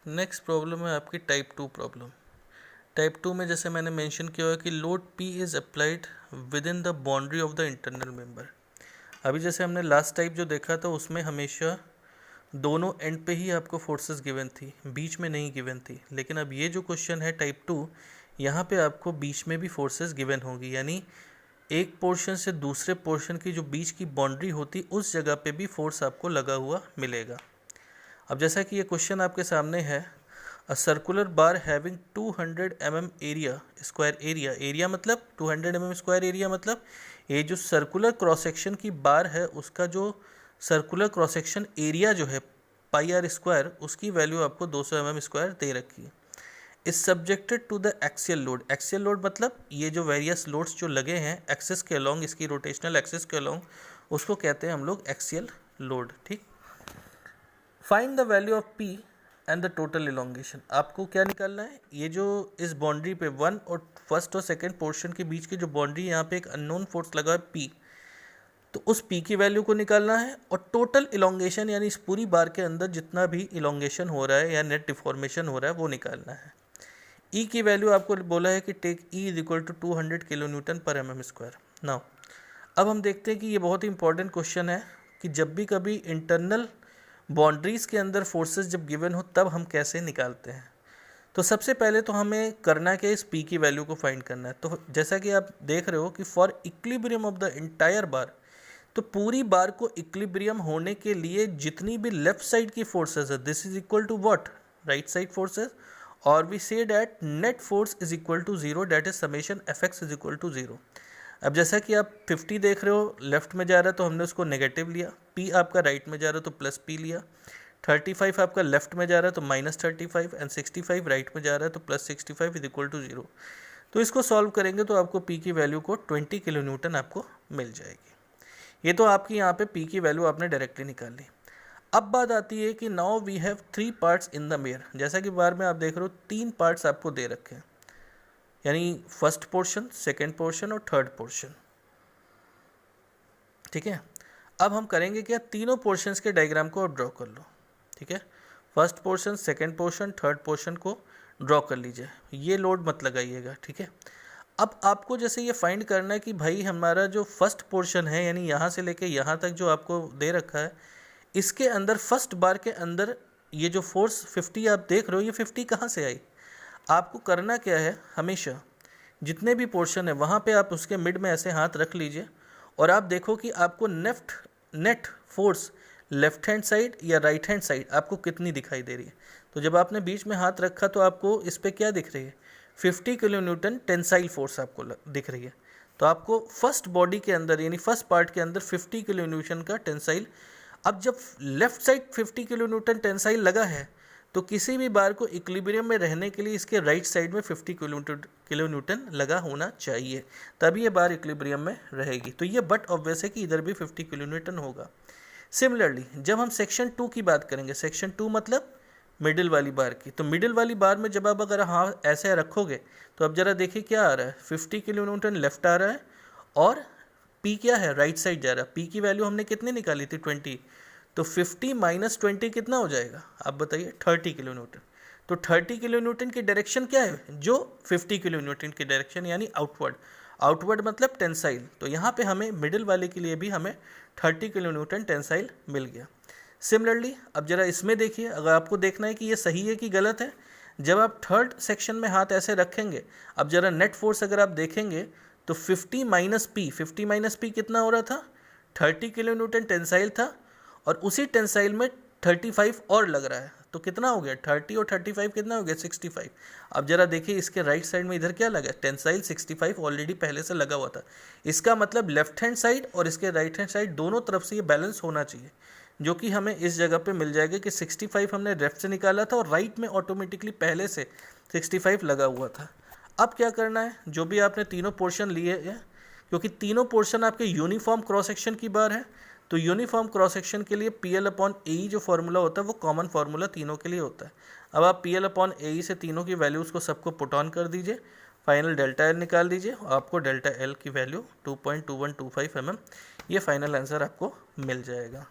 Next problem है आपकी type 2 problem. Type 2 में जैसे मैंने मेंशन किया है कि load P is applied with in the boundary of the internal member. अभी जैसे हमने लास्ट टाइप जो देखा था उसमें हमेशा दोनों एंड पे ही आपको फोर्सेस गिवन थी, बीच में नहीं गिवन थी। लेकिन अब ये जो क्वेश्चन है टाइप 2, यहाँ पे आपको बीच में भी फोर्सेस गिवन होगी, यानी एक पोर्शन से दूसरे पोर्शन की जो बीच की बाउंड्री होती उस जगह पे भी फोर्स आपको लगा हुआ मिलेगा। अब जैसा कि ये क्वेश्चन आपके सामने है, a circular bar having 200 mm area square area मतलब 200 mm स्क्वायर एरिया मतलब ये जो सर्कुलर क्रॉस सेक्शन की बार है उसका जो सर्कुलर क्रॉस सेक्शन एरिया जो है पाई आर स्क्वायर, उसकी वैल्यू आपको 200 mm स्क्वायर दे रखी है। Is subjected to the axial load. Axial load मतलब ये जो वेरियस लोड्स जो लगे हैं एक्सिस के अलोंग, इसकी रोटेशनल एक्सिस के अलोंग, उसको कहते हैं हम लोग एक्सियल लोड। ठीक, find the value of P and the total elongation. आपको क्या निकालना है, ये जो इस बाउंड्री पे वन और फर्स्ट और सेकंड पोर्शन के बीच की जो बाउंड्री, यहाँ पे एक अननोन फोर्स लगा है P, तो उस P की वैल्यू को निकालना है और टोटल इलोंगेशन यानी इस पूरी बार के अंदर जितना भी इलोंगेशन हो रहा है या नेट डिफॉर्मेशन हो रहा है वो निकालना है। E की वैल्यू आपको बोला है कि take E is equal to 200 kilo newton पर mm स्क्वायर। नाउ अब हम देखते हैं कि ये बहुत ही इंपॉर्टेंट क्वेश्चन है कि जब भी कभी इंटरनल बाउंड्रीज़ के अंदर फोर्सेस जब गिवन हो तब हम कैसे निकालते हैं। तो सबसे पहले तो हमें करना है कि इस P की वैल्यू को फाइंड करना है। तो जैसा कि आप देख रहे हो कि for equilibrium of the entire bar, तो पूरी बार को इक्विलिब्रियम होने के लिए जितनी भी लेफ्ट साइड की फोर्सेस है, this is equal to what, right side forces, और we say that net force is equal to zero, that is summation F X is equal to zero. अब जैसा कि आप 50 देख रहे हो लेफ्ट में जा रहा है तो हमने उसको नेगेटिव लिया, P आपका राइट में जा रहा है तो प्लस P लिया, 35 आपका लेफ्ट में जा रहा है तो -35 एंड 65 राइट में जा रहा है तो plus 65 is equal to zero. तो इसको सॉल्व करेंगे तो आपको P की वैल्यू को 20 किलो न्यूटन आपको मिल जाएगी। ये तो आपकी यहाँ पे P की वैल्यू आपने डायरेक्टली निकाल ली। अब बात आती है कि now we have 3 parts in the mayor. जैसा कि बार में आप देख रहे हो 3 पार्ट्स आपको दे रखे हैं, यानी फर्स्ट पोर्शन, सेकेंड पोर्शन और थर्ड पोर्शन। ठीक है, अब हम करेंगे क्या, तीनों पोर्शंस के डायग्राम को ड्रॉ कर लो। ठीक है, first portion, second portion, third portion को ड्रॉ कर लीजिए, ये लोड मत लगाइएगा। ठीक है, अब आपको जैसे ये फाइंड करना है कि भाई हमारा जो फर्स्ट पोर्शन है यानी यहाँ से लेके यहाँ तक जो आपको दे रखा है, इसके अंदर फर्स्ट बार के अंदर ये जो फोर्स 50 आप देख रहे हो, ये 50 कहाँ से आई। आपको करना क्या है, हमेशा जितने भी पोर्शन है वहाँ पे आप उसके मिड में ऐसे हाथ रख लीजिए और आप देखो कि आपको net force left hand side या राइट हैंड साइड आपको कितनी दिखाई दे रही है। तो जब आपने बीच में हाथ रखा तो आपको इस पर क्या दिख रही है, 50 किलो न्यूटन टेंसाइल फोर्स आपको दिख रही है। तो आपको फर्स्ट बॉडी के अंदर यानी फर्स्ट पार्ट के अंदर 50 किलो न्यूटन का टेंसाइल। अब जब left side 50 kilo Newton tensile लगा है तो किसी भी बार को इक्विलिब्रियम में रहने के लिए इसके राइट साइड में 50 किलो न्यूटन लगा होना चाहिए, तभी ये बार इक्विलिब्रियम में रहेगी। तो ये बट ऑब्वियस है कि इधर भी 50 किलो न्यूटन होगा। सिमिलरली जब हम सेक्शन 2 की बात करेंगे, सेक्शन 2 मतलब मिडिल वाली बार की, तो मिडिल वाली बार में जब आप अगर हाँ ऐसे रखोगे तो अब जरा देखिए क्या आ रहा है, 50 किलो न्यूटन लेफ्ट आ रहा है और P क्या है, राइट साइड जा रहा है। P की वैल्यू हमने कितनी निकाली थी, 20, तो 50 माइनस 20 कितना हो जाएगा आप बताइए, 30 किलो न्यूटन। तो 30 किलो न्यूटन की डायरेक्शन क्या है, जो 50 किलो न्यूटन की डायरेक्शन यानी आउटवर्ड मतलब टेंसाइल। तो यहाँ पे हमें मिडिल वाले के लिए भी हमें 30 किलो न्यूटन टेंसाइल मिल गया। सिमिलरली अब जरा इसमें देखिए, अगर आपको देखना है कि ये सही है कि गलत है, जब आप थर्ड सेक्शन में हाथ ऐसे रखेंगे, अब जरा नेट फोर्स अगर आप देखेंगे तो 50 माइनस पी कितना हो रहा था, 30 किलो न्यूटन टेंसाइल था और उसी टेंसाइल में 35 और लग रहा है, तो कितना हो गया, 30 और 35 कितना हो गया, 65। अब जरा देखिए इसके राइट साइड में इधर क्या लगा, टेंसाइल 65 ऑलरेडी पहले से लगा हुआ था। इसका मतलब लेफ्ट हैंड साइड और इसके राइट हैंड साइड दोनों तरफ से ये बैलेंस होना चाहिए, जो कि हमें इस जगह पे मिल जाएगा कि 65 हमने लेफ्ट से निकाला था और राइट में ऑटोमेटिकली पहले से 65 लगा हुआ था। अब क्या करना है, जो भी आपने तीनों पोर्शन लिए हैं, क्योंकि तीनों पोर्शन आपके यूनिफॉर्म क्रॉस सेक्शन की बार है, तो यूनिफॉर्म क्रॉस सेक्शन के लिए PL/AE जो फार्मूला होता है वो कॉमन फार्मूला तीनों के लिए होता है। अब आप PL/AE से तीनों की वैल्यूज़ को सबको पुट ऑन कर दीजिए, फाइनल डेल्टा L निकाल दीजिए और आपको डेल्टा L की वैल्यू 2.2125 mm, ये फाइनल आंसर आपको मिल जाएगा।